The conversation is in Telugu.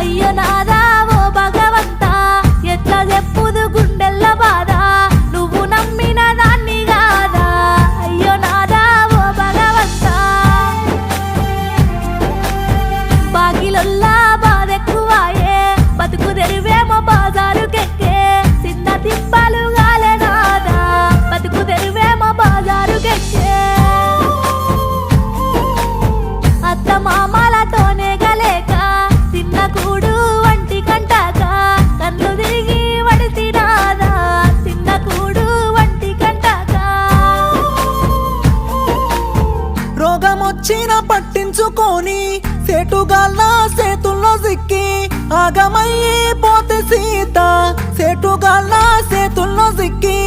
అయ్యో నాదా ఓ భగవంతా ఎట్లా చెప్పుదు గుండెల్ల బాధ నువ్వు నమ్మిన దాన్ని కాదా అయ్యో నాదా ఓ భగవంతా బాగిలొల్లా బాధెక్కువాయే బతుకు తెరువేమో బాజారుకెక్కే చిన్న తిప్పలు గాలే నాదా బతుకు తెరువేమో బాజారుకెక్కే అత్త మామలతోనే గలేక తిన్న కూడు వంటి కంటాక కన్ను తిరిగి వడిసి నాదా తిన్న కూడు వంటి కంటాక రోగమొచ్చిన పట్టించుకొని సేటుగాళ్ళ సేతుల్లో సిక్కి ఆగమయ్యి పోతే సీత సేటుగాళ్ళ సేతుల్లో సిక్కి